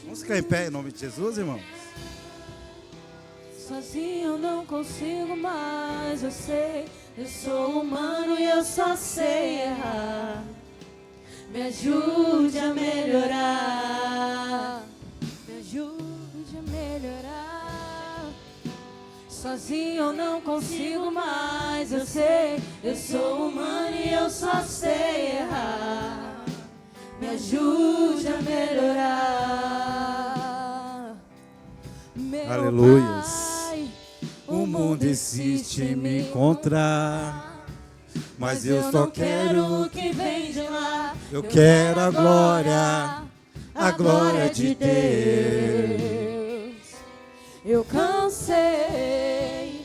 Vamos ficar em pé em nome de Jesus, irmãos? Sozinho eu não consigo mais, eu sei. Eu sou humano e eu só sei errar. Me ajude a melhorar. Me ajude a melhorar. Sozinho eu não consigo mais, eu sei. Eu sou humano e eu só sei errar. Me ajude a melhorar. Meu Aleluias. Pai, O mundo insiste em me encontrar, mas eu só quero o que vem de lá. Eu quero a glória de Deus. Eu cansei,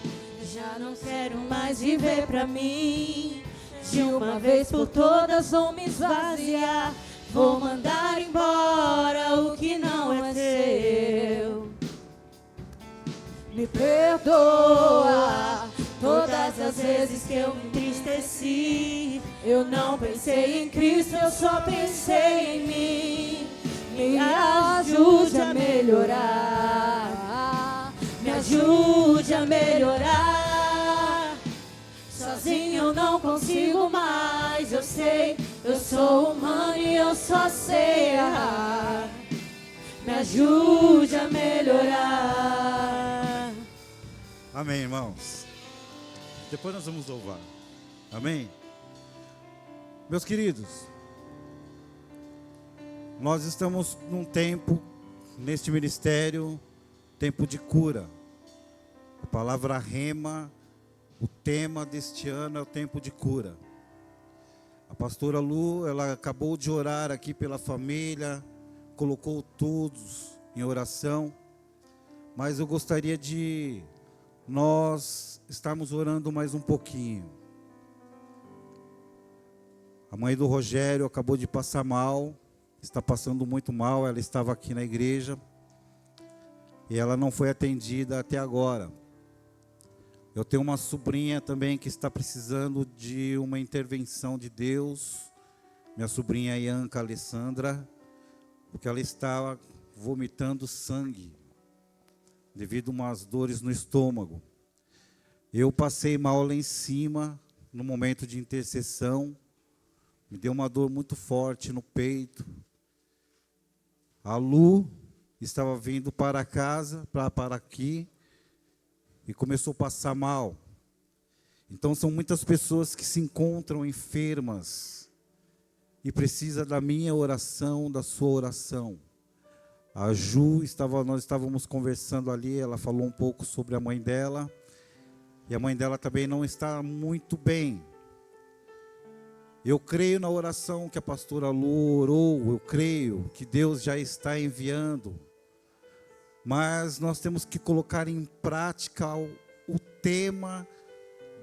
já não quero mais viver pra mim. De uma vez por todas vou me esvaziar. Vou mandar embora o que não é seu. Me perdoa todas as vezes que eu me entristeci. Eu não pensei em Cristo, eu só pensei em mim. Me ajude a melhorar. Me ajude a melhorar. Sozinho eu não consigo mais, eu sei. Eu sou humano e eu só sei errar. Me ajude a melhorar. Amém, irmãos. Depois nós vamos louvar. Amém? Meus queridos, nós estamos num tempo, neste ministério, tempo de cura. A palavra rema, o tema deste ano é o tempo de cura. A pastora Lu, ela acabou de orar aqui pela família, colocou todos em oração, mas eu gostaria de nós estarmos orando mais um pouquinho. A mãe do Rogério acabou de passar mal, está passando muito mal, ela estava aqui na igreja e ela não foi atendida até agora. Eu tenho uma sobrinha também que está precisando de uma intervenção de Deus, minha sobrinha Ianca Alessandra, porque ela estava vomitando sangue devido a umas dores no estômago. Eu passei mal lá em cima, no momento de intercessão, me deu uma dor muito forte no peito. A Lu estava vindo para casa, para aqui, e começou a passar mal. Então são muitas pessoas que se encontram enfermas, e precisa da minha oração, da sua oração. A Ju, nós estávamos conversando ali, ela falou um pouco sobre a mãe dela, e a mãe dela também não está muito bem. Eu creio na oração que a pastora Lu orou, eu creio que Deus já está enviando, mas nós temos que colocar em prática o tema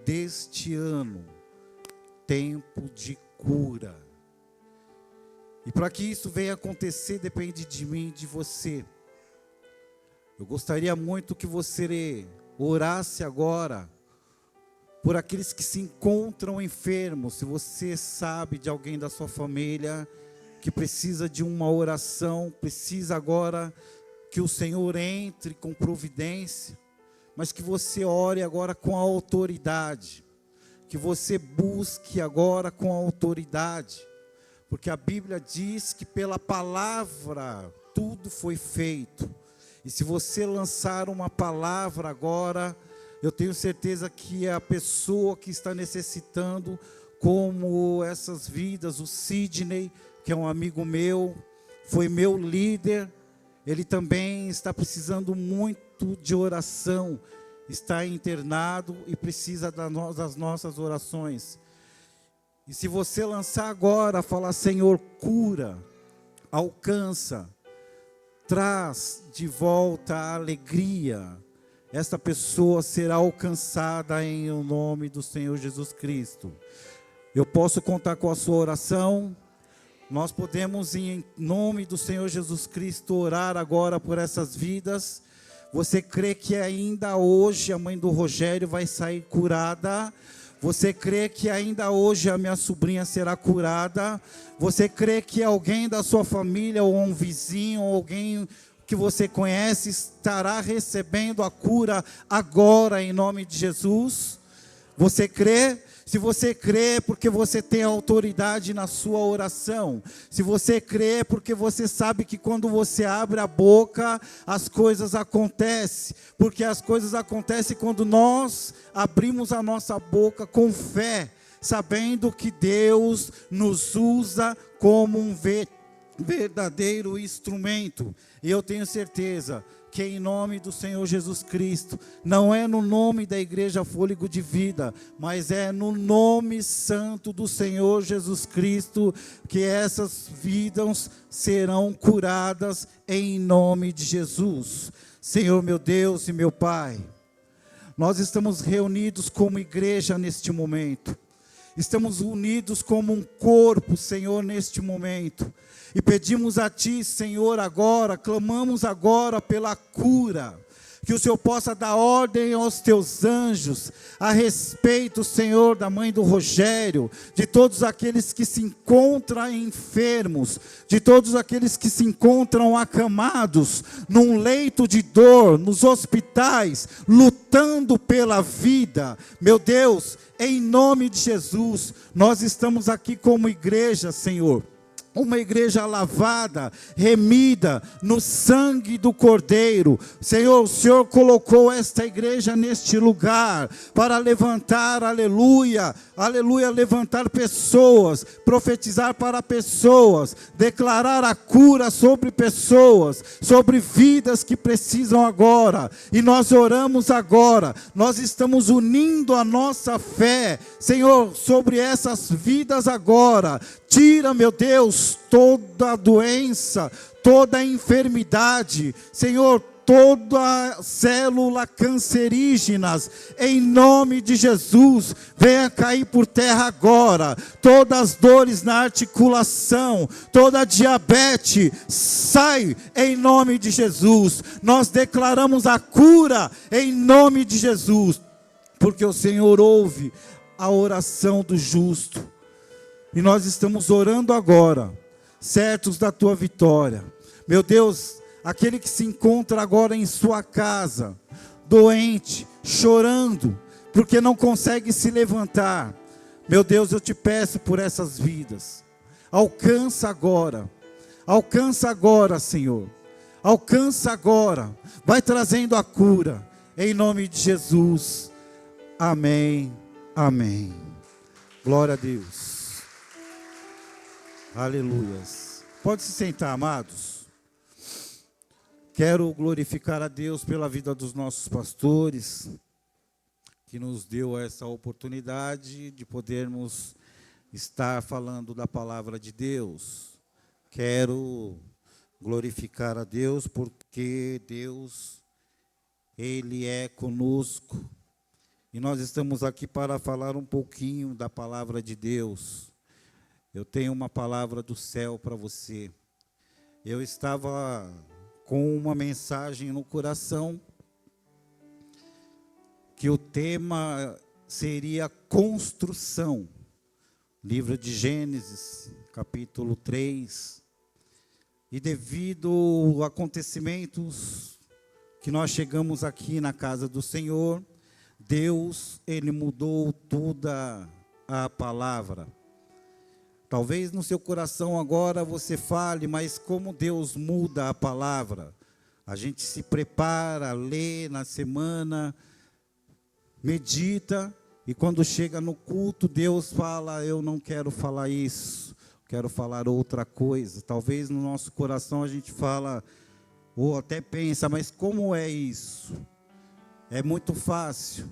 deste ano, tempo de cura. E para que isso venha acontecer, depende de mim e de você. Eu gostaria muito que você orasse agora por aqueles que se encontram enfermos. Se você sabe de alguém da sua família que precisa de uma oração, precisa agora que o Senhor entre com providência, mas que você ore agora com autoridade, que você busque agora com autoridade. Porque a Bíblia diz que pela palavra tudo foi feito. E se você lançar uma palavra agora, eu tenho certeza que a pessoa que está necessitando, como essas vidas, o Sidney, que é um amigo meu, foi meu líder, ele também está precisando muito de oração, está internado e precisa das nossas orações. E se você lançar agora, falar: Senhor, cura, alcança, traz de volta a alegria, esta pessoa será alcançada em nome do Senhor Jesus Cristo. Eu posso contar com a sua oração? Nós podemos, em nome do Senhor Jesus Cristo, orar agora por essas vidas. Você crê que ainda hoje a mãe do Rogério vai sair curada? Você crê que ainda hoje a minha sobrinha será curada? Você crê que alguém da sua família, ou um vizinho, ou alguém que você conhece, estará recebendo a cura agora, em nome de Jesus? Você crê? Se você crê, porque você tem autoridade na sua oração. Se você crê, porque você sabe que quando você abre a boca, as coisas acontecem. Porque as coisas acontecem quando nós abrimos a nossa boca com fé, sabendo que Deus nos usa como um verdadeiro instrumento. E eu tenho certeza que em nome do Senhor Jesus Cristo, não é no nome da Igreja Fôlego de Vida, mas é no nome santo do Senhor Jesus Cristo, que essas vidas serão curadas em nome de Jesus. Senhor meu Deus e meu Pai, nós estamos reunidos como igreja neste momento. Estamos unidos como um corpo, Senhor, neste momento. E pedimos a Ti, Senhor, agora, clamamos agora pela cura. Que o Senhor possa dar ordem aos Teus anjos, a respeito, Senhor, da mãe do Rogério, de todos aqueles que se encontram enfermos, de todos aqueles que se encontram acamados, num leito de dor, nos hospitais, lutando pela vida. Meu Deus, em nome de Jesus, nós estamos aqui como igreja, Senhor. Uma igreja lavada, remida no sangue do Cordeiro. Senhor, o Senhor colocou esta igreja neste lugar para levantar, aleluia, aleluia, levantar pessoas, profetizar para pessoas, declarar a cura sobre pessoas, sobre vidas que precisam agora. E nós oramos agora, nós estamos unindo a nossa fé, Senhor, sobre essas vidas agora. Tira, meu Deus, toda doença, toda enfermidade, Senhor, toda célula cancerígenas, em nome de Jesus, venha cair por terra agora. Todas as dores na articulação, toda diabetes, sai em nome de Jesus. Nós declaramos a cura em nome de Jesus, porque o Senhor ouve a oração do justo. E nós estamos orando agora, certos da tua vitória. Meu Deus, aquele que se encontra agora em sua casa, doente, chorando, porque não consegue se levantar. Meu Deus, eu te peço por essas vidas. Alcança agora, Senhor. Alcança agora, vai trazendo a cura, em nome de Jesus. Amém, amém. Glória a Deus. Aleluias. Pode se sentar, amados. Quero glorificar a Deus pela vida dos nossos pastores, que nos deu essa oportunidade de podermos estar falando da palavra de Deus. Quero glorificar a Deus porque Deus, Ele é conosco. E nós estamos aqui para falar um pouquinho da palavra de Deus. Eu tenho uma palavra do céu para você. Eu estava com uma mensagem no coração, que o tema seria construção. Livro de Gênesis, capítulo 3. E devido a acontecimentos que nós chegamos aqui na casa do Senhor, Deus, Ele mudou toda a palavra. Talvez no seu coração agora você fale, mas como Deus muda a palavra? A gente se prepara, lê na semana, medita, e quando chega no culto, Deus fala, eu não quero falar isso, quero falar outra coisa. Talvez no nosso coração a gente fala, ou até pensa, mas como é isso? É muito fácil.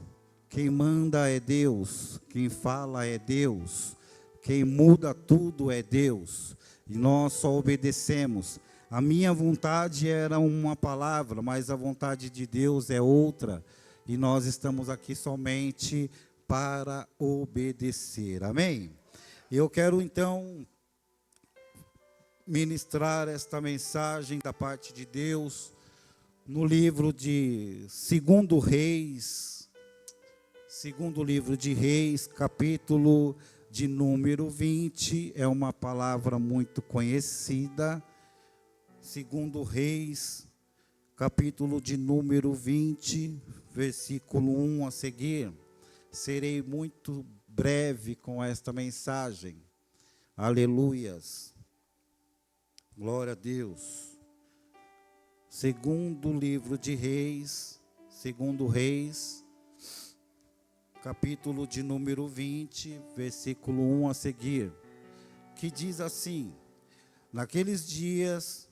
Quem manda é Deus, quem fala é Deus. Quem muda tudo é Deus, e nós só obedecemos. A minha vontade era uma palavra, mas a vontade de Deus é outra, e nós estamos aqui somente para obedecer, amém? Eu quero então ministrar esta mensagem da parte de Deus, no livro de 2 Reis, Segundo livro de Reis, capítulo de número 20, é uma palavra muito conhecida. Segundo Reis, capítulo de número 20, versículo 1 a seguir. Serei muito breve com esta mensagem. Aleluias. Glória a Deus. Segundo livro de Reis, segundo Reis, capítulo de número 20, versículo 1 a seguir, que diz assim: naqueles dias,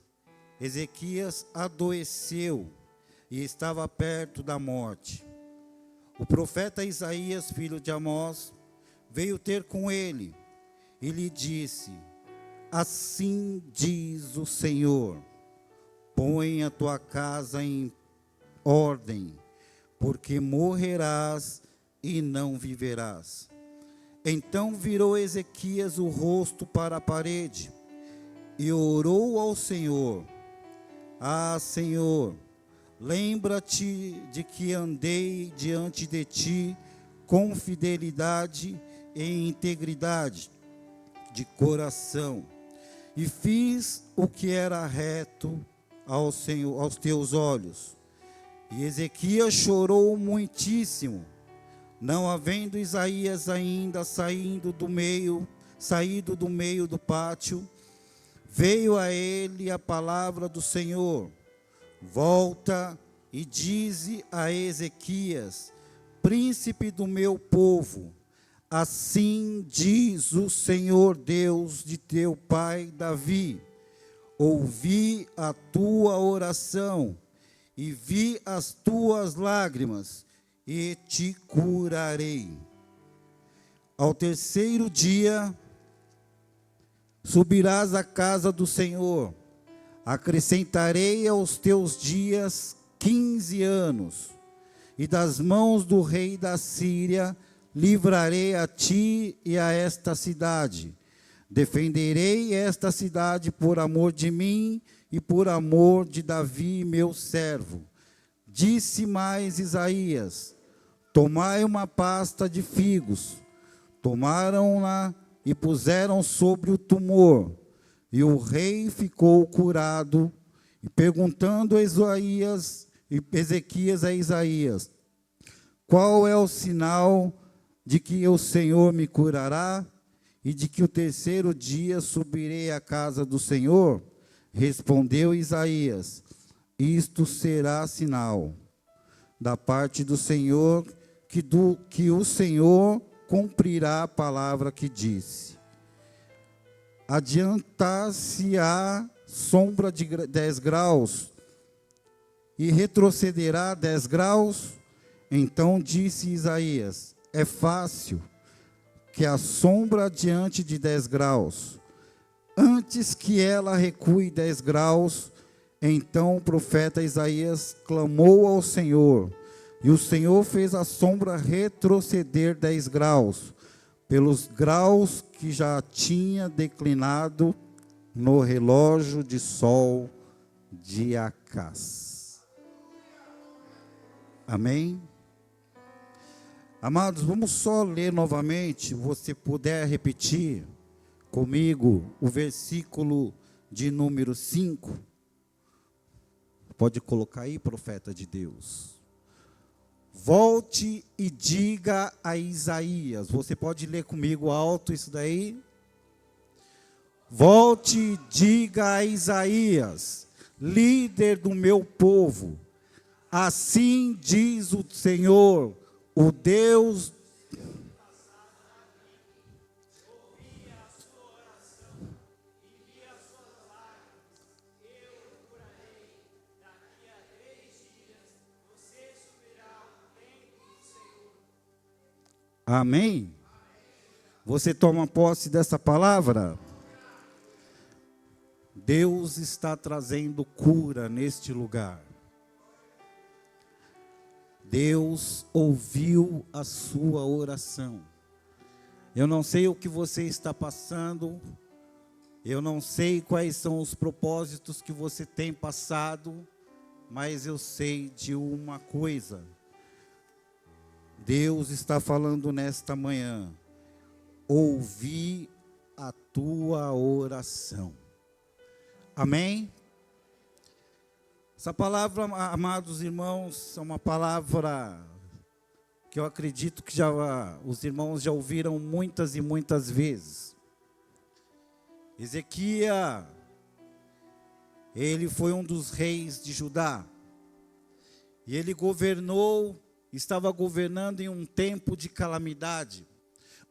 Ezequias adoeceu e estava perto da morte. O profeta Isaías, filho de Amós, veio ter com ele e lhe disse: assim diz o Senhor, põe a tua casa em ordem, porque morrerás e não viverás. Então virou Ezequias o rosto para a parede e orou ao Senhor: ah, Senhor, lembra-te de que andei diante de ti com fidelidade e integridade de coração, e fiz o que era reto aos teus olhos. E Ezequias chorou muitíssimo. Não havendo Isaías ainda saído do meio do pátio, veio a ele a palavra do Senhor: volta e dize a Ezequias, príncipe do meu povo, assim diz o Senhor Deus de teu pai Davi: ouvi a tua oração e vi as tuas lágrimas, e te curarei. Ao terceiro dia, subirás à casa do Senhor, acrescentarei aos teus dias 15 anos, e das mãos do rei da Síria livrarei a ti e a esta cidade. Defenderei esta cidade por amor de mim e por amor de Davi, meu servo. Disse mais Isaías: tomai uma pasta de figos. Tomaram-na e puseram sobre o tumor, e o rei ficou curado. E perguntando a Ezequias a Isaías: qual é o sinal de que o Senhor me curará, e de que o terceiro dia subirei à casa do Senhor? Respondeu Isaías: isto será sinal da parte do Senhor, que o Senhor cumprirá a palavra que disse. Adiantar-se-á sombra de 10 graus e retrocederá 10 graus? Então disse Isaías: é fácil que a sombra adiante de 10 graus, antes que ela recue 10 graus. Então o profeta Isaías clamou ao Senhor, e o Senhor fez a sombra retroceder 10 graus, pelos graus que já tinha declinado no relógio de sol de Acás. Amém? Amados, vamos só ler novamente, se você puder repetir comigo o versículo de número 5. Pode colocar aí, profeta de Deus. Volte e diga a Isaías. Você pode ler comigo alto isso daí? Volte e diga a Isaías, líder do meu povo: assim diz o Senhor, o Deus. Amém? Você toma posse dessa palavra? Deus está trazendo cura neste lugar. Deus ouviu a sua oração. Eu não sei o que você está passando, eu não sei quais são os propósitos que você tem passado, mas eu sei de uma coisa: Deus está falando nesta manhã: ouvi a tua oração. Amém? Essa palavra, amados irmãos, é uma palavra que eu acredito que os irmãos já ouviram muitas e muitas vezes. Ezequias, ele foi um dos reis de Judá. E ele estava governando em um tempo de calamidade.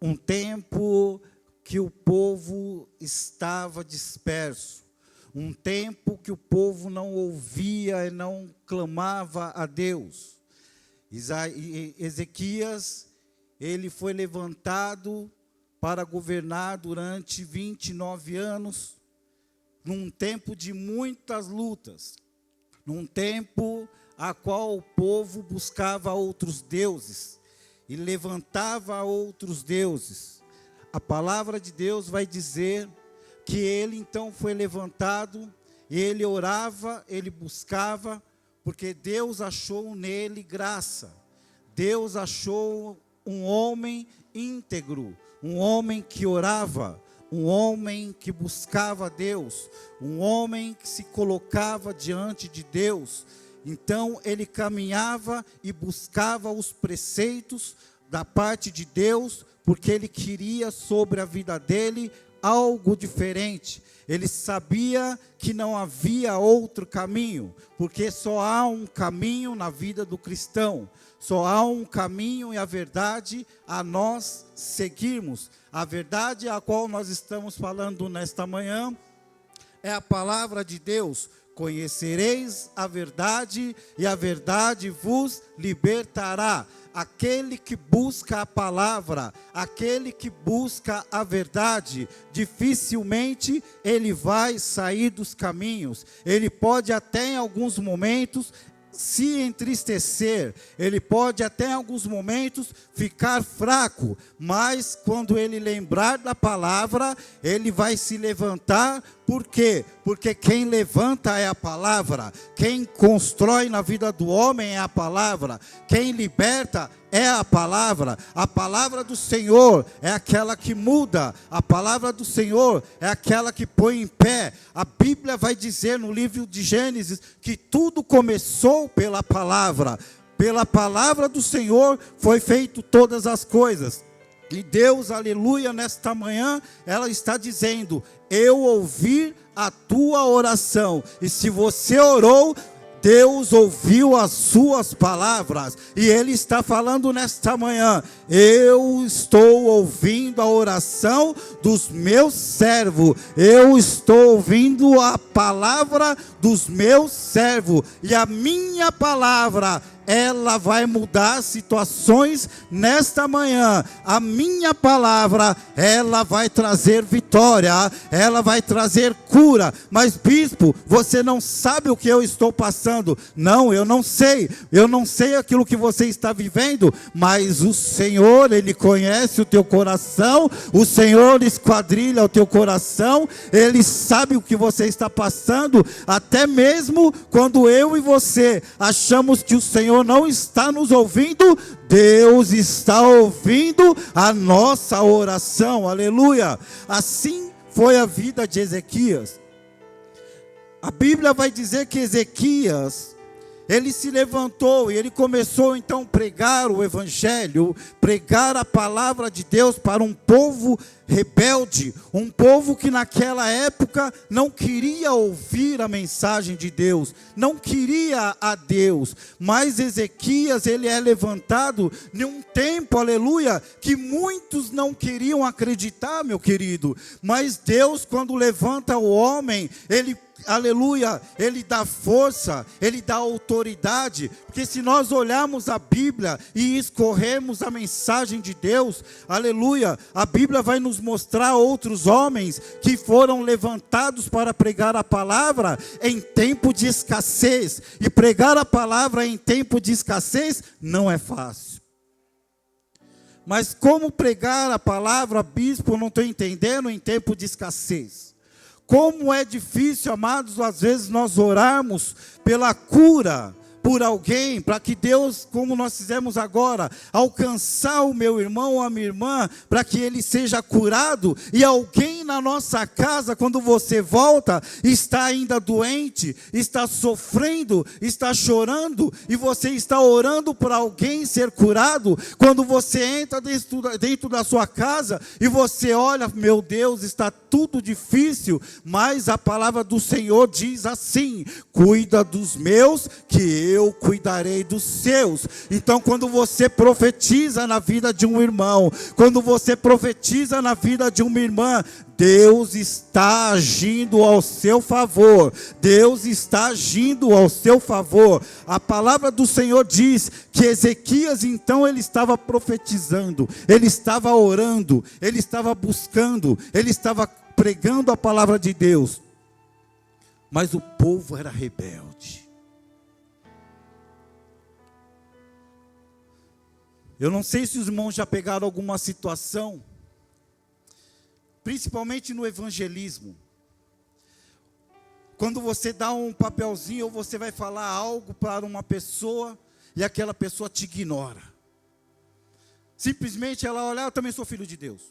Um tempo que o povo estava disperso. Um tempo que o povo não ouvia e não clamava a Deus. Ezequias, ele foi levantado para governar durante 29 anos, num tempo de muitas lutas, num tempo a qual o povo buscava outros deuses e levantava outros deuses. A palavra de Deus vai dizer que ele então foi levantado, ele orava, ele buscava, porque Deus achou nele graça. Deus achou um homem íntegro, um homem que orava, um homem que buscava Deus, um homem que se colocava diante de Deus. Então ele caminhava e buscava os preceitos da parte de Deus, porque ele queria sobre a vida dele algo diferente. Ele sabia que não havia outro caminho, porque só há um caminho na vida do cristão. Só há um caminho e a verdade a nós seguirmos. A verdade a qual nós estamos falando nesta manhã é a palavra de Deus. Conhecereis a verdade e a verdade vos libertará. Aquele que busca a palavra, aquele que busca a verdade, dificilmente ele vai sair dos caminhos. Ele pode até em alguns momentos se entristecer, ele pode até em alguns momentos ficar fraco, mas quando ele lembrar da palavra, ele vai se levantar. Por quê? Porque quem levanta é a palavra, quem constrói na vida do homem é a palavra, quem liberta é a palavra do Senhor é aquela que muda, a palavra do Senhor é aquela que põe em pé. A Bíblia vai dizer no livro de Gênesis que tudo começou pela palavra do Senhor foi feito todas as coisas. E Deus, aleluia, nesta manhã, ela está dizendo: eu ouvi a tua oração. E se você orou, Deus ouviu as suas palavras, e Ele está falando nesta manhã: eu estou ouvindo a oração dos meus servos, eu estou ouvindo a palavra dos meus servos, e a minha palavra, ela vai mudar situações nesta manhã. A minha palavra, ela vai trazer vitória, ela vai trazer cura. Mas bispo, você não sabe o que eu estou passando. Não, eu não sei aquilo que você está vivendo, mas o Senhor, Ele conhece o teu coração, o Senhor esquadrilha o teu coração, Ele sabe o que você está passando, até mesmo quando eu e você achamos que o Senhor não está nos ouvindo, Deus está ouvindo a nossa oração, aleluia. Assim foi a vida de Ezequias. A Bíblia vai dizer que Ezequias, ele se levantou e ele começou então a pregar o evangelho, pregar a palavra de Deus para um povo rebelde, um povo que naquela época não queria ouvir a mensagem de Deus, não queria a Deus. Mas Ezequias, ele é levantado em um tempo, aleluia, que muitos não queriam acreditar, meu querido. Mas Deus, quando levanta o homem, ele, aleluia, ele dá força, ele dá autoridade. Porque se nós olharmos a Bíblia e escorrermos a mensagem de Deus, aleluia, a Bíblia vai nos mostrar outros homens que foram levantados para pregar a palavra em tempo de escassez. E pregar a palavra em tempo de escassez não é fácil. Mas como pregar a palavra, bispo, eu não estou entendendo, em tempo de escassez? Como é difícil, amados, às vezes nós orarmos pela cura, por alguém, para que Deus, como nós fizemos agora, alcançar o meu irmão ou a minha irmã, para que ele seja curado, e alguém na nossa casa, quando você volta, está ainda doente, está sofrendo, está chorando, e você está orando para alguém ser curado, quando você entra dentro da sua casa, e você olha, meu Deus, está tudo difícil, mas a palavra do Senhor diz assim: cuida dos meus, que eu cuidarei dos seus. Então, quando você profetiza na vida de um irmão, quando você profetiza na vida de uma irmã, Deus está agindo ao seu favor. Deus está agindo ao seu favor. A palavra do Senhor diz que Ezequias, então, ele estava profetizando, ele estava orando, ele estava buscando, ele estava pregando a palavra de Deus. Mas o povo era rebelde. Eu não sei se os irmãos já pegaram alguma situação, principalmente no evangelismo, quando você dá um papelzinho ou você vai falar algo para uma pessoa e aquela pessoa te ignora. Simplesmente ela olha: eu também sou filho de Deus.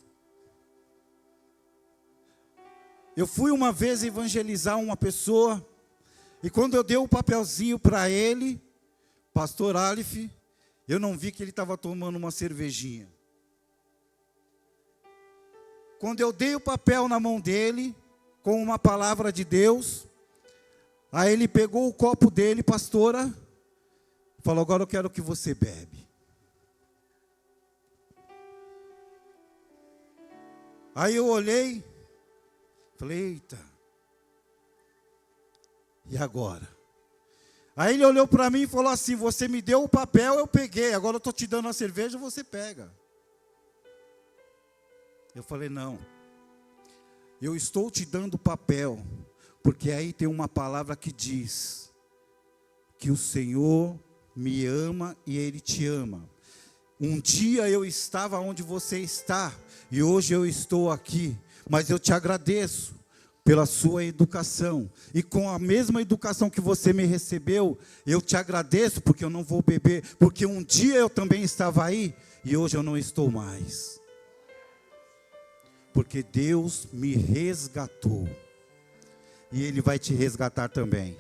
Eu fui uma vez evangelizar uma pessoa, e quando eu dei o papelzinho para ele, pastor Aleph, eu não vi que ele estava tomando uma cervejinha. Quando eu dei o papel na mão dele, com uma palavra de Deus, aí ele pegou o copo dele, pastora, falou: agora eu quero que você bebe. Aí eu olhei, falei: eita, e agora? Aí ele olhou para mim e falou assim: você me deu o papel, eu peguei, agora eu estou te dando a cerveja, você pega. Eu falei: não, eu estou te dando o papel, porque aí tem uma palavra que diz que o Senhor me ama e Ele te ama. Um dia eu estava onde você está, e hoje eu estou aqui, mas eu te agradeço pela sua educação, e com a mesma educação que você me recebeu, eu te agradeço, porque eu não vou beber, porque um dia eu também estava aí, e hoje eu não estou mais, porque Deus me resgatou, e Ele vai te resgatar também.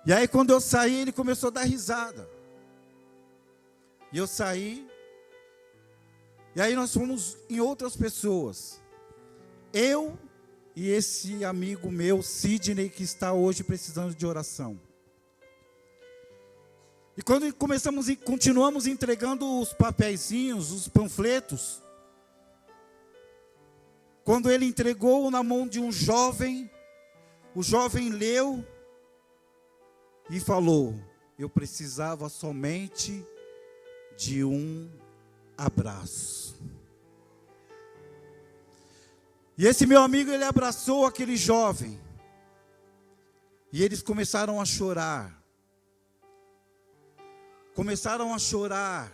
E aí quando eu saí, ele começou a dar risada, e eu saí, e aí nós fomos em outras pessoas, eu e esse amigo meu, Sidney, que está hoje precisando de oração. E quando continuamos entregando os papeizinhos, os panfletos, quando ele entregou na mão de um jovem, o jovem leu e falou: eu precisava somente de um abraço. E esse meu amigo, ele abraçou aquele jovem, e eles começaram a chorar. Começaram a chorar.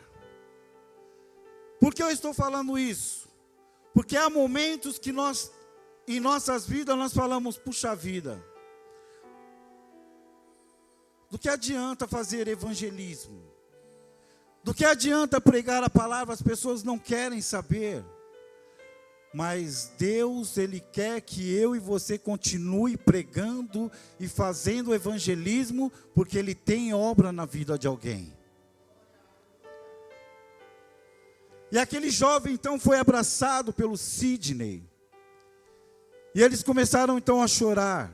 Por que eu estou falando isso? Porque há momentos que nós, em nossas vidas, nós falamos: puxa vida, do que adianta fazer evangelismo? Do que adianta pregar a palavra? As pessoas não querem saber. Mas Deus, Ele quer que eu e você continue pregando e fazendo evangelismo, porque Ele tem obra na vida de alguém. E aquele jovem então foi abraçado pelo Sidney, e eles começaram então a chorar,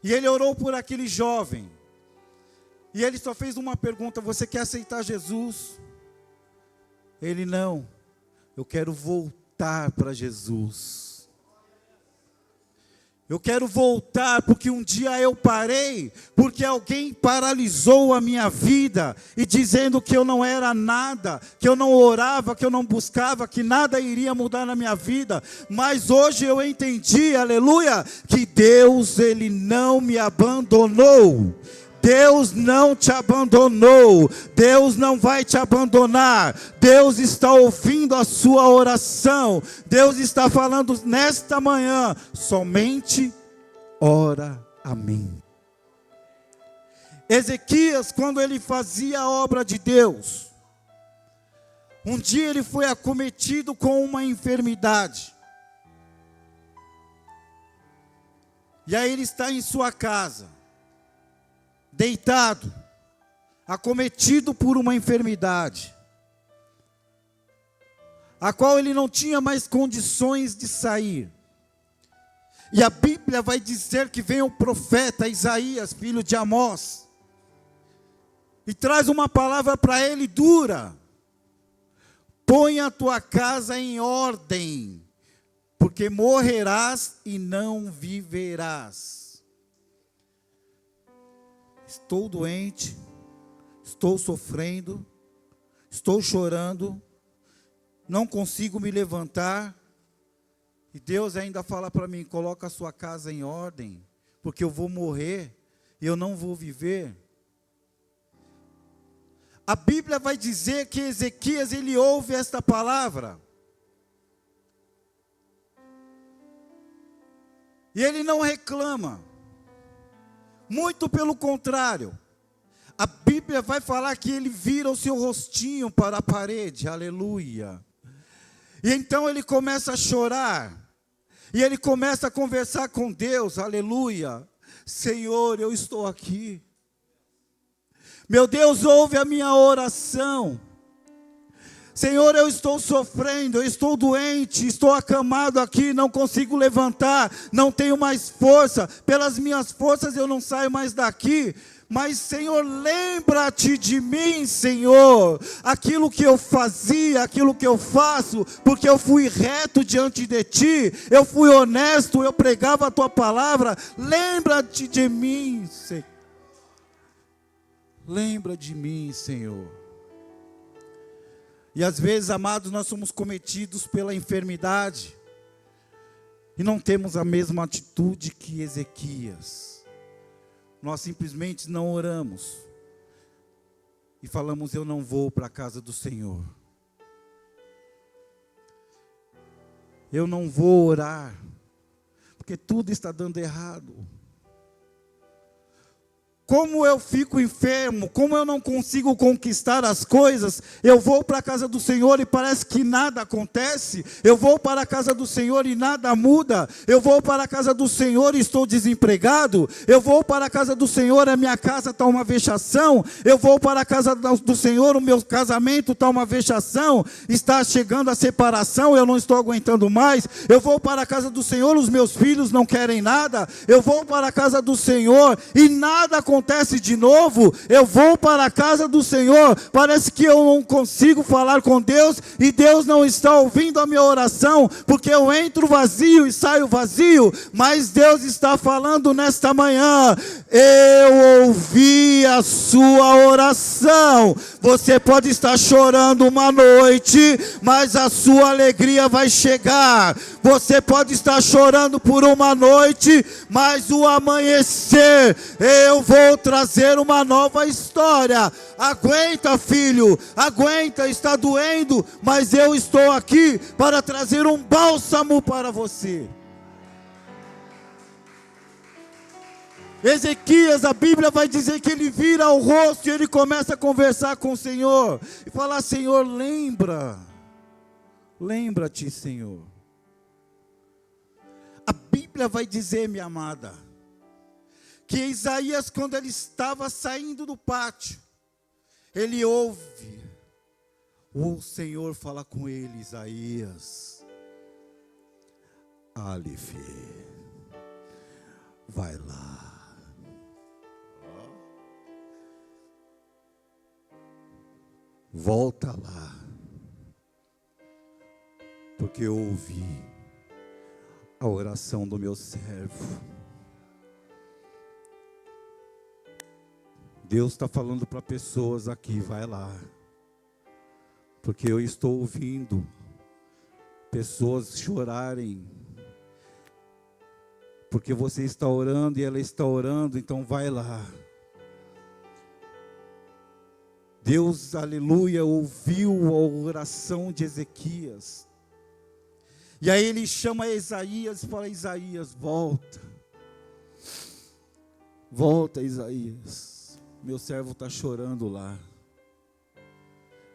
e ele orou por aquele jovem, e ele só fez uma pergunta: você quer aceitar Jesus? Ele: não, eu quero voltar para Jesus. Eu quero voltar, porque um dia eu parei, porque alguém paralisou a minha vida, e dizendo que eu não era nada, que eu não orava, que eu não buscava, que nada iria mudar na minha vida. Mas hoje eu entendi, aleluia, que Deus, Ele não me abandonou. Deus não te abandonou, Deus não vai te abandonar, Deus está ouvindo a sua oração, Deus está falando nesta manhã: somente ora a mim. Ezequias, quando ele fazia a obra de Deus, um dia ele foi acometido com uma enfermidade. E aí ele está em sua casa, deitado, acometido por uma enfermidade, a qual ele não tinha mais condições de sair. E a Bíblia vai dizer que vem o profeta Isaías, filho de Amós, e traz uma palavra para ele dura: põe a tua casa em ordem, porque morrerás e não viverás. Estou doente, estou sofrendo, estou chorando, não consigo me levantar. E Deus ainda fala para mim: coloca a sua casa em ordem, porque eu vou morrer e eu não vou viver. A Bíblia vai dizer que Ezequias, ele ouve esta palavra, e ele não reclama, muito pelo contrário. A Bíblia vai falar que ele vira o seu rostinho para a parede, aleluia. E então ele começa a chorar, e ele começa a conversar com Deus, aleluia. Senhor, eu estou aqui. Meu Deus, ouve a minha oração. Senhor, eu estou sofrendo, eu estou doente, estou acamado aqui, não consigo levantar, não tenho mais força, pelas minhas forças eu não saio mais daqui. Mas, Senhor, lembra-te de mim, Senhor, aquilo que eu fazia, aquilo que eu faço, porque eu fui reto diante de Ti, eu fui honesto, eu pregava a Tua palavra. Lembra-te de mim, Senhor. Lembra de mim, Senhor. E às vezes, amados, nós somos cometidos pela enfermidade e não temos a mesma atitude que Ezequias. Nós simplesmente não oramos e falamos: eu não vou para a casa do Senhor. Eu não vou orar, porque tudo está dando errado. Como eu fico enfermo, como eu não consigo conquistar as coisas, eu vou para a casa do Senhor e parece que nada acontece. Eu vou para a casa do Senhor e nada muda. Eu vou para a casa do Senhor e estou desempregado. Eu vou para a casa do Senhor, a minha casa está uma vexação. Eu vou para a casa do Senhor, o meu casamento está uma vexação. Está chegando a separação, eu não estou aguentando mais. Eu vou para a casa do Senhor, os meus filhos não querem nada. Eu vou para a casa do Senhor e nada acontece de novo. Eu vou para a casa do Senhor, parece que eu não consigo falar com Deus, e Deus não está ouvindo a minha oração, porque eu entro vazio e saio vazio. Mas Deus está falando nesta manhã: eu ouvi a sua oração. Você pode estar chorando uma noite, mas a sua alegria vai chegar. Você pode estar chorando por uma noite, mas o amanhecer, eu vou trazer uma nova história. Aguenta, filho, aguenta, está doendo, mas eu estou aqui para trazer um bálsamo para você. Ezequias, a Bíblia vai dizer que ele vira o rosto e ele começa a conversar com o Senhor e falar: Senhor, lembra-te, Senhor. A Bíblia vai dizer, minha amada, que Isaías, quando ele estava saindo do pátio, ele ouve o Senhor falar com ele: Isaías, Aleph, vai lá. Volta lá, porque eu ouvi a oração do meu servo. Deus está falando para pessoas aqui: vai lá, porque eu estou ouvindo pessoas chorarem, porque você está orando e ela está orando, então vai lá. Deus, aleluia, ouviu a oração de Ezequias. E aí ele chama Isaías e fala: Isaías, volta. Volta, Isaías. meu servo está chorando lá.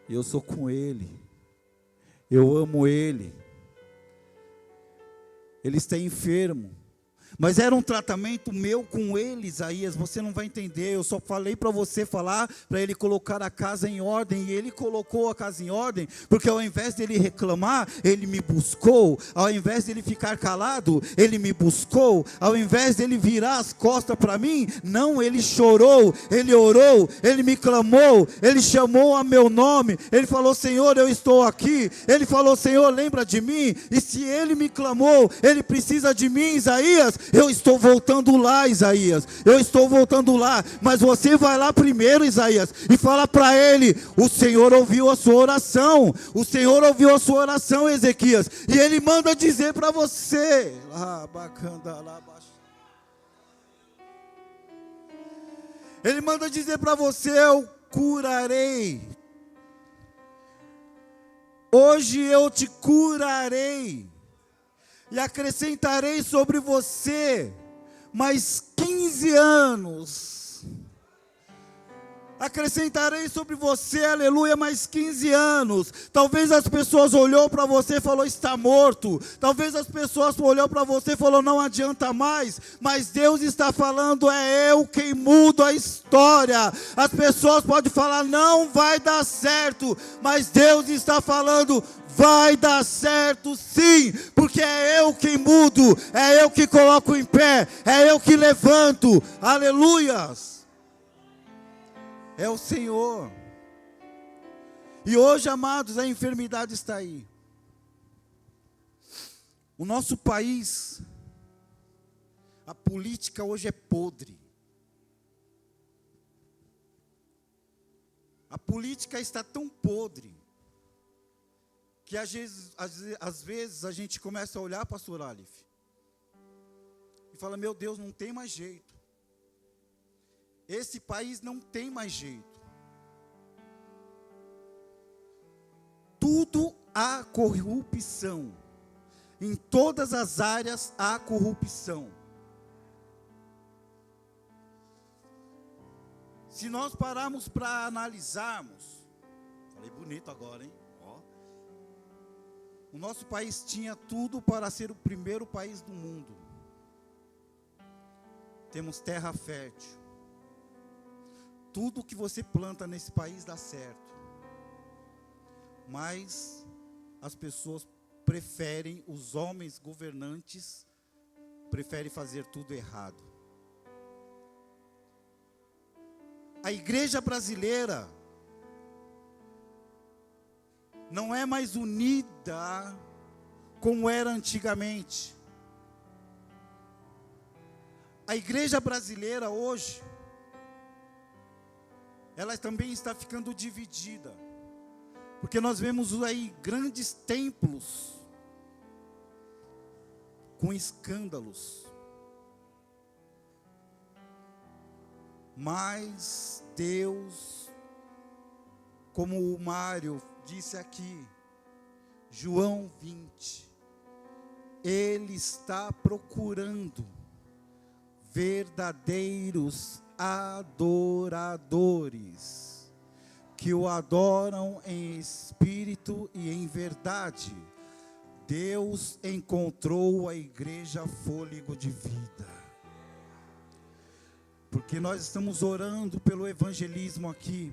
Eu sou com ele. Eu amo ele. Ele está enfermo. Mas era um tratamento meu com ele, Isaías, você não vai entender. Eu só falei para você falar, para ele colocar a casa em ordem. E ele colocou a casa em ordem, porque ao invés dele reclamar, ele me buscou. Ao invés dele ficar calado, ele me buscou. Ao invés dele virar as costas para mim, não, ele chorou, ele orou, ele me clamou, ele chamou a meu nome. Ele falou, Senhor, eu estou aqui. Ele falou, Senhor, lembra de mim. E se ele me clamou, ele precisa de mim, Isaías. Eu estou voltando lá, Isaías. Eu estou voltando lá. Mas você vai lá primeiro, Isaías, e fala para ele: o Senhor ouviu a sua oração. O Senhor ouviu a sua oração, Ezequias. E ele manda dizer para você: ele manda dizer para você: eu curarei. Hoje eu te curarei. E acrescentarei sobre você mais 15 anos. Acrescentarei sobre você, aleluia, mais 15 anos. Talvez as pessoas olhou para você e falou, está morto. Talvez as pessoas olhou para você e falou, não adianta mais. Mas Deus está falando, é eu quem mudo a história. As pessoas podem falar, não vai dar certo. Mas Deus está falando, vai dar certo sim, porque é eu quem mudo, é eu que coloco em pé, é eu que levanto, aleluias, é o Senhor. E hoje, amados, a enfermidade está aí. O nosso país, a política hoje é podre. A política está tão podre, que às vezes a gente começa a olhar, pastor Aleph, e fala, meu Deus, não tem mais jeito. Esse país não tem mais jeito. Tudo há corrupção. Em todas as áreas há corrupção. Se nós pararmos para analisarmos, falei bonito agora, hein? O nosso país tinha tudo para ser o primeiro país do mundo. Temos terra fértil. Tudo que você planta nesse país dá certo. Mas as pessoas preferem, os homens governantes, preferem fazer tudo errado. A igreja brasileira não é mais unida como era antigamente. A igreja brasileira hoje, ela também está ficando dividida, porque nós vemos aí grandes templos com escândalos, mas Deus, como o Mário disse aqui, João 20, Ele está procurando verdadeiros adoradores, que o adoram em espírito e em verdade. Deus encontrou a igreja fôlego de vida, porque nós estamos orando pelo evangelismo aqui.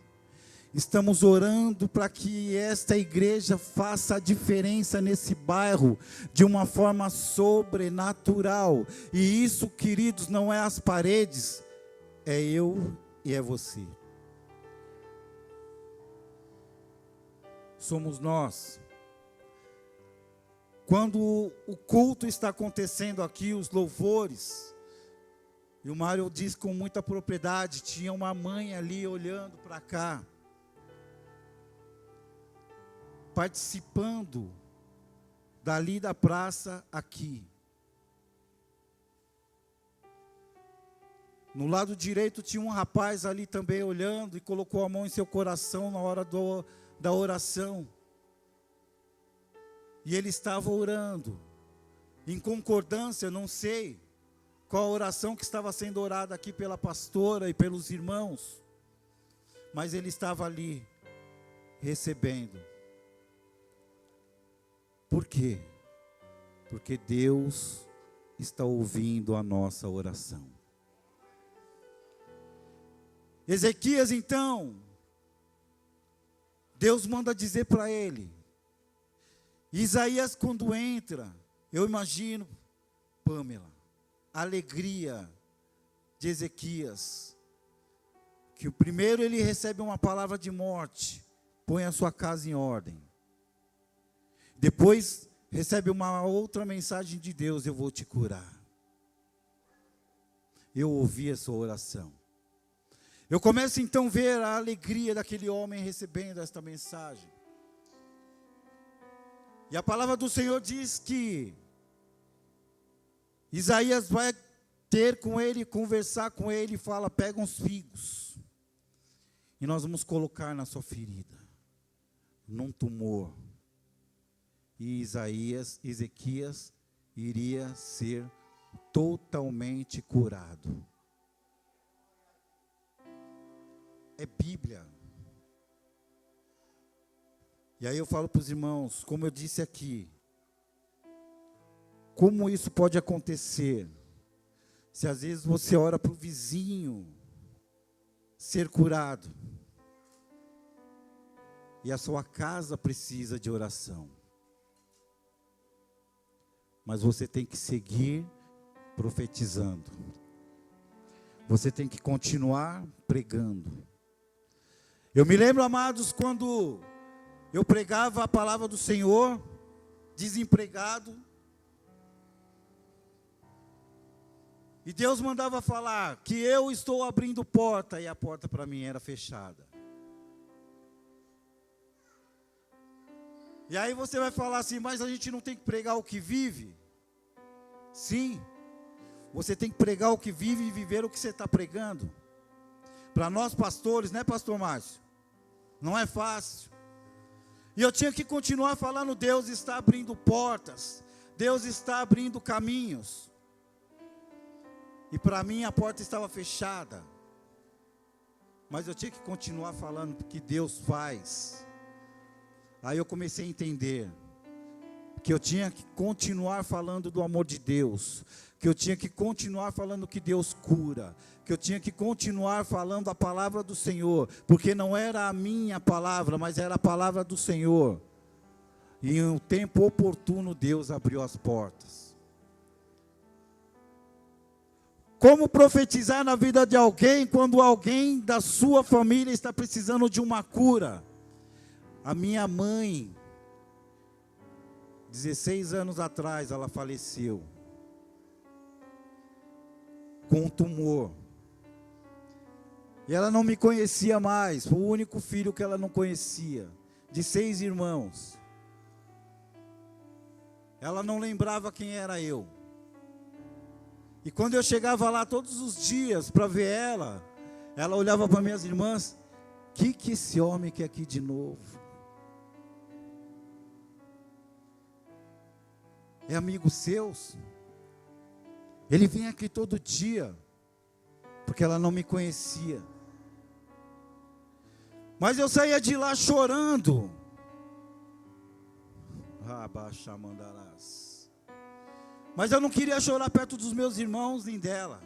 Estamos orando para que esta igreja faça a diferença nesse bairro de uma forma sobrenatural. E isso, queridos, não é as paredes, é eu e é você. Somos nós. Quando o culto está acontecendo aqui, os louvores, e o Mário diz com muita propriedade, tinha uma mãe ali olhando para cá, participando dali da praça aqui. No lado direito tinha um rapaz ali também olhando e colocou a mão em seu coração na hora da oração. E ele estava orando, em concordância, não sei qual a oração que estava sendo orada aqui pela pastora e pelos irmãos. mas ele estava ali, recebendo. Por quê? Porque Deus está ouvindo a nossa oração. Ezequias, então, Deus manda dizer para ele. Isaías, quando entra, eu imagino, Pamela, a alegria de Ezequias, que o primeiro ele recebe uma palavra de morte, põe a sua casa em ordem. Depois recebe uma outra mensagem de Deus: eu vou te curar. Eu ouvi a sua oração. Eu começo então a ver a alegria daquele homem recebendo esta mensagem. E a palavra do Senhor diz que Isaías vai ter com ele, conversar com ele, e fala: pega uns figos, e nós vamos colocar na sua ferida, num tumor. E Ezequias iria ser totalmente curado. É Bíblia. E aí eu falo para os irmãos, como eu disse aqui, como isso pode acontecer? Se às vezes você ora para o vizinho ser curado, e a sua casa precisa de oração, mas você tem que seguir profetizando, você tem que continuar pregando. Eu me lembro, amados, quando eu pregava a palavra do Senhor, desempregado, e Deus mandava falar que eu estou abrindo porta, e a porta para mim era fechada. E aí você vai falar assim: mas a gente não tem que pregar o que vive? Sim, você tem que pregar o que vive e viver o que você está pregando. Para nós pastores, né, pastor Márcio? Não é fácil. E eu tinha que continuar falando: Deus está abrindo portas, Deus está abrindo caminhos. E para mim a porta estava fechada, mas eu tinha que continuar falando que Deus faz. Aí eu comecei a entender que eu tinha que continuar falando do amor de Deus, que eu tinha que continuar falando que Deus cura, que eu tinha que continuar falando a palavra do Senhor, porque não era a minha palavra, mas era a palavra do Senhor. E em um tempo oportuno Deus abriu as portas. Como profetizar na vida de alguém quando alguém da sua família está precisando de uma cura? A minha mãe, 16 anos atrás, ela faleceu com um tumor. E ela não me conhecia mais, foi o único filho que ela não conhecia, de 6 irmãos. Ela não lembrava quem era eu. E quando eu chegava lá todos os dias para ver ela, ela olhava para minhas irmãs: que esse homem quer aqui de novo? É amigo seus? Ele vem aqui todo dia, porque ela não me conhecia. Mas eu saía de lá chorando. Mas eu não queria chorar perto dos meus irmãos, nem dela.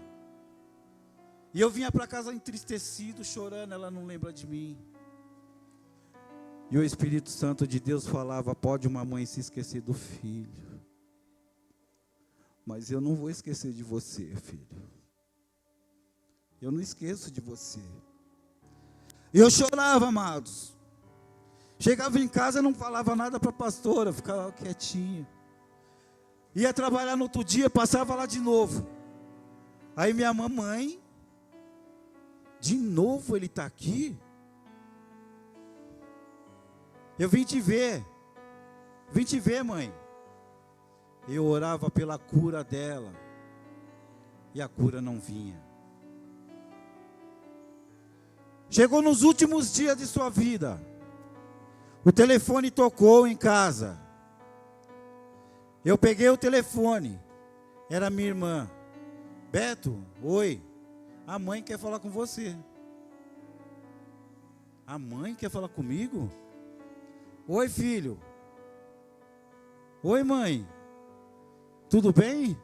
E eu vinha para casa entristecido, chorando, ela não lembra de mim. E o Espírito Santo de Deus falava: pode uma mãe se esquecer do filho, mas eu não vou esquecer de você, filho. Eu não esqueço de você. E eu chorava, amados. Chegava em casa, não falava nada para a pastora, ficava quietinho. Ia trabalhar no outro dia, passava lá de novo. Aí minha mamãe: de novo ele está aqui? Eu vim te ver. Vim te ver, mãe. Eu orava pela cura dela, e a cura não vinha. Chegou nos últimos dias de sua vida, o telefone tocou em casa. Eu peguei o telefone, era minha irmã. Beto, oi, a mãe quer falar com você. A mãe quer falar comigo? Oi, filho. Oi, mãe. Tudo bem?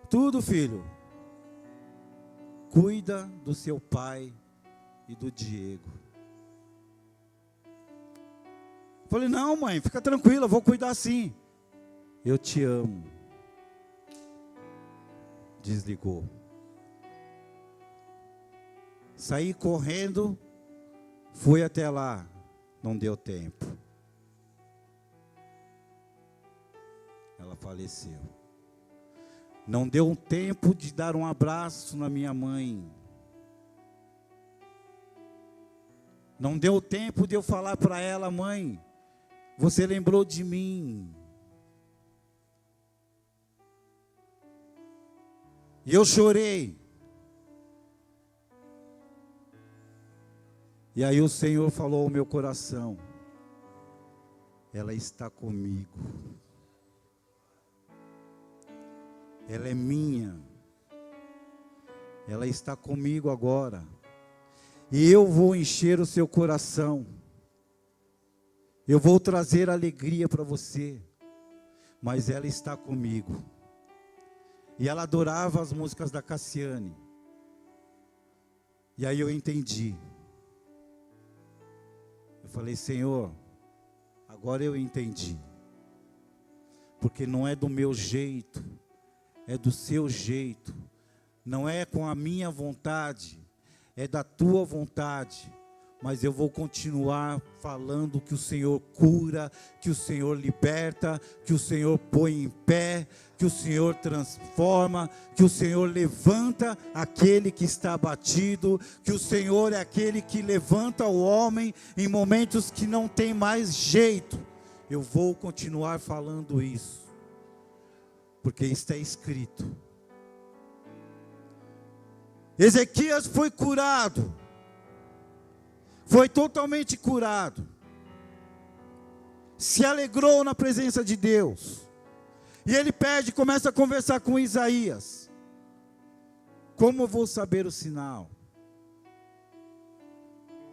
Tudo, filho. Cuida do seu pai e do Diego. Falei, não, mãe, fica tranquila, vou cuidar sim. Eu te amo. Desligou. Saí correndo, fui até lá. Não deu tempo. Ela faleceu. Não deu tempo de dar um abraço na minha mãe. Não deu tempo de eu falar para ela, mãe, você lembrou de mim. E eu chorei. E aí o Senhor falou ao meu coração, ela está comigo. Ela é minha. Ela está comigo agora. E eu vou encher o seu coração. Eu vou trazer alegria para você. Mas ela está comigo. E ela adorava as músicas da Cassiane. E aí eu entendi. Eu falei, Senhor, agora eu entendi. Porque não é do meu jeito, é do seu jeito. Não é com a minha vontade, é da tua vontade. Mas eu vou continuar falando que o Senhor cura, que o Senhor liberta, que o Senhor põe em pé, que o Senhor transforma, que o Senhor levanta aquele que está abatido, que o Senhor é aquele que levanta o homem em momentos que não tem mais jeito. Eu vou continuar falando isso, porque está escrito. Ezequias foi curado. Foi totalmente curado. Se alegrou na presença de Deus. E ele pede, começa a conversar com Isaías. Como eu vou saber o sinal?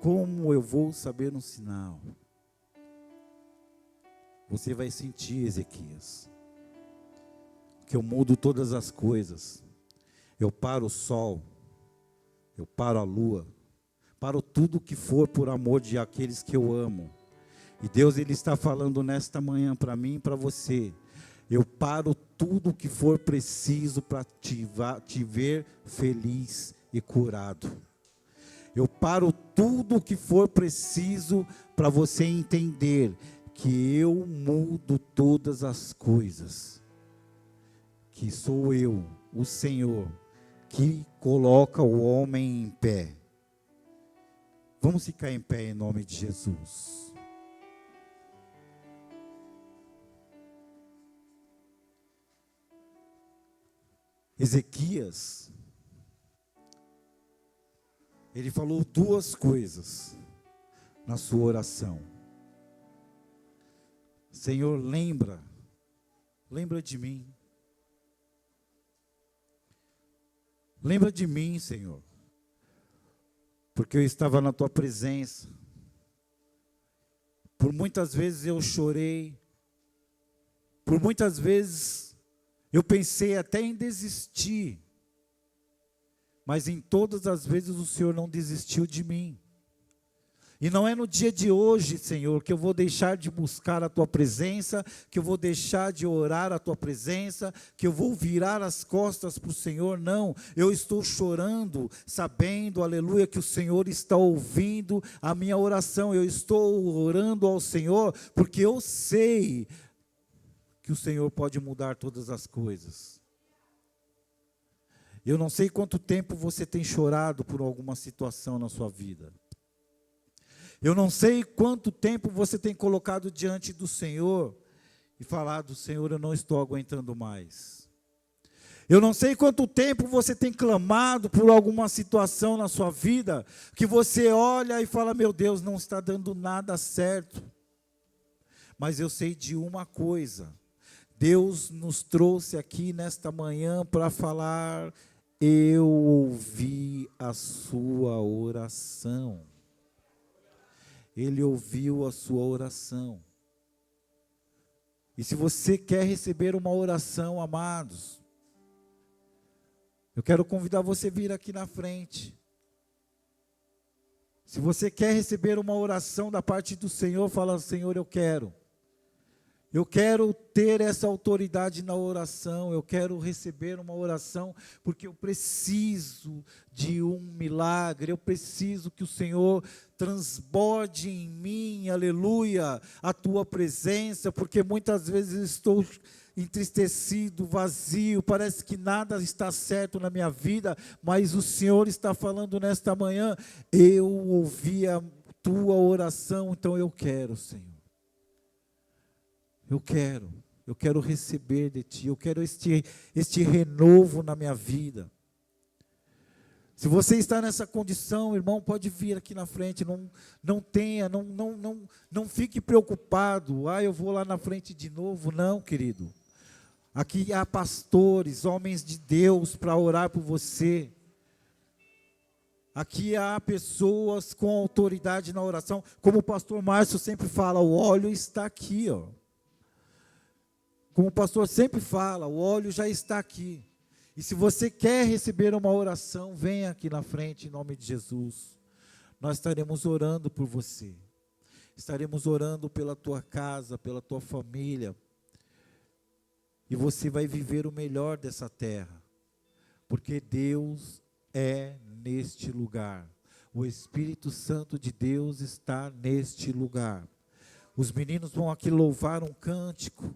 Como eu vou saber um sinal? Você vai sentir, Ezequias, que eu mudo todas as coisas. Eu paro o sol, eu paro a lua, paro tudo que for por amor de aqueles que eu amo. E Deus, Ele está falando nesta manhã para mim e para você. Eu paro tudo que for preciso para te ver feliz e curado. Eu paro tudo que for preciso para você entender que eu mudo todas as coisas. Que sou eu, o Senhor, que coloca o homem em pé. Vamos ficar em pé em nome de Jesus. Ezequias, ele falou duas coisas na sua oração. Senhor, lembra de mim. Lembra de mim, Senhor, porque eu estava na tua presença. Por muitas vezes eu chorei, por muitas vezes eu pensei até em desistir, mas em todas as vezes o Senhor não desistiu de mim. E não é no dia de hoje, Senhor, que eu vou deixar de buscar a tua presença, que eu vou deixar de orar a tua presença, que eu vou virar as costas para o Senhor. Não, eu estou chorando, sabendo, aleluia, que o Senhor está ouvindo a minha oração. Eu estou orando ao Senhor, porque eu sei que o Senhor pode mudar todas as coisas. Eu não sei quanto tempo você tem chorado por alguma situação na sua vida. Eu não sei quanto tempo você tem colocado diante do Senhor e falado, Senhor, eu não estou aguentando mais. Eu não sei quanto tempo você tem clamado por alguma situação na sua vida, que você olha e fala, meu Deus, não está dando nada certo. Mas eu sei de uma coisa, Deus nos trouxe aqui nesta manhã para falar, eu ouvi a sua oração. Ele ouviu a sua oração. E se você quer receber uma oração, amados, eu quero convidar você a vir aqui na frente. Se você quer receber uma oração da parte do Senhor, fala: Senhor, eu quero. Eu quero ter essa autoridade na oração, eu quero receber uma oração, porque eu preciso de um milagre, eu preciso que o Senhor transborde em mim, aleluia, a tua presença, porque muitas vezes estou entristecido, vazio, parece que nada está certo na minha vida, mas o Senhor está falando nesta manhã: eu ouvi a tua oração, então eu quero, Senhor. Eu quero receber de Ti, eu quero este renovo na minha vida. Se você está nessa condição, irmão, pode vir aqui na frente, não fique preocupado, eu vou lá na frente de novo, não, querido. Aqui há pastores, homens de Deus para orar por você. Aqui há pessoas com autoridade na oração, como o pastor Márcio sempre fala, o óleo está aqui, ó. Como o pastor sempre fala, o óleo já está aqui. E se você quer receber uma oração, venha aqui na frente em nome de Jesus. Nós estaremos orando por você. Estaremos orando pela tua casa, pela tua família. E você vai viver o melhor dessa terra. Porque Deus é neste lugar. O Espírito Santo de Deus está neste lugar. Os meninos vão aqui louvar um cântico.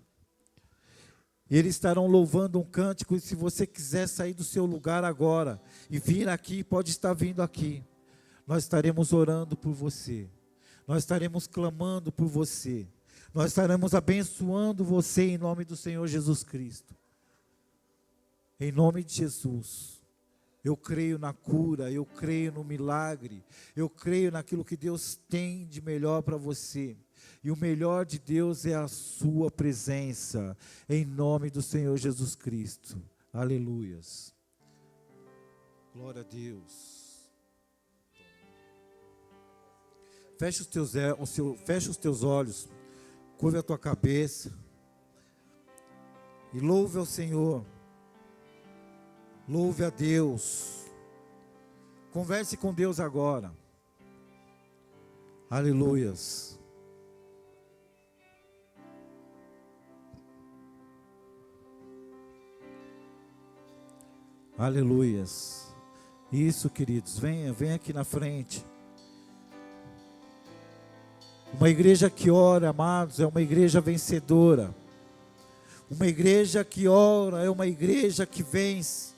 E eles estarão louvando um cântico, e se você quiser sair do seu lugar agora, e vir aqui, pode estar vindo aqui. Nós estaremos orando por você. Nós estaremos clamando por você. Nós estaremos abençoando você em nome do Senhor Jesus Cristo. Em nome de Jesus. Eu creio na cura, eu creio no milagre, eu creio naquilo que Deus tem de melhor para você. E o melhor de Deus é a sua presença, em nome do Senhor Jesus Cristo. Aleluias. Glória a Deus. Fecha os teus olhos, curva a tua cabeça e louve ao Senhor. Louve a Deus. Converse com Deus agora. Aleluias. Aleluias. Isso, queridos, venha aqui na frente. Uma igreja que ora, amados, é uma igreja vencedora. Uma igreja que ora é uma igreja que vence.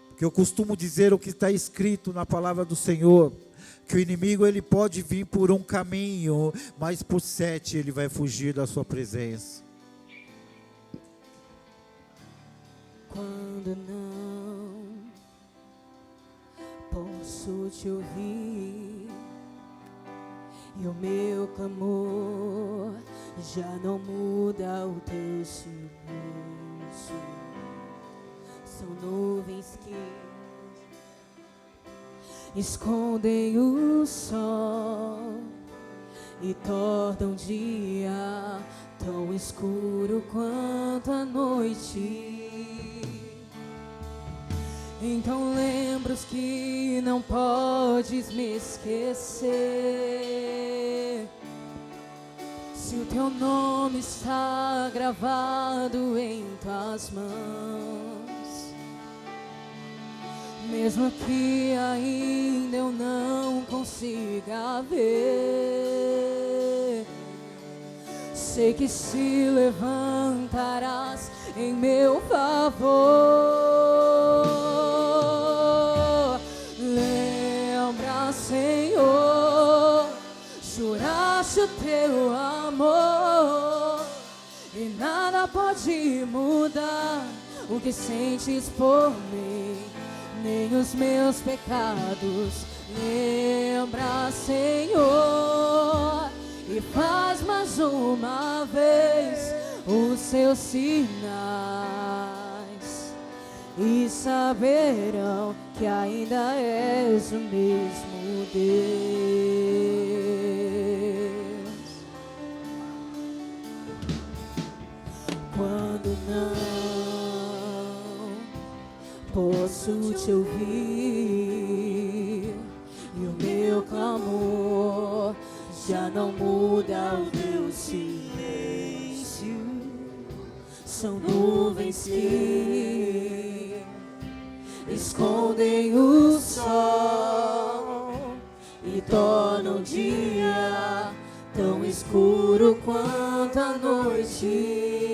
Porque eu costumo dizer o que está escrito na palavra do Senhor, que o inimigo ele pode vir por um caminho, mas por 7 ele vai fugir da sua presença. Quando não posso te ouvir e o meu clamor já não muda o teu silêncio. São nuvens que escondem o sol e tornam o dia tão escuro quanto a noite. Então lembras que não podes me esquecer. Se o teu nome está gravado em tuas mãos, mesmo que ainda eu não consiga ver, sei que se levantarás em meu favor. Lembra, Senhor, juraste o teu amor e nada pode mudar o que sentes por mim, nem os meus pecados. Lembra, Senhor, e faz mais uma vez os seus sinais, e saberão que ainda és o mesmo Deus. posso te ouvir, e o meu clamor já não muda o teu silêncio. São nuvens que escondem o sol e tornam o dia tão escuro quanto a noite.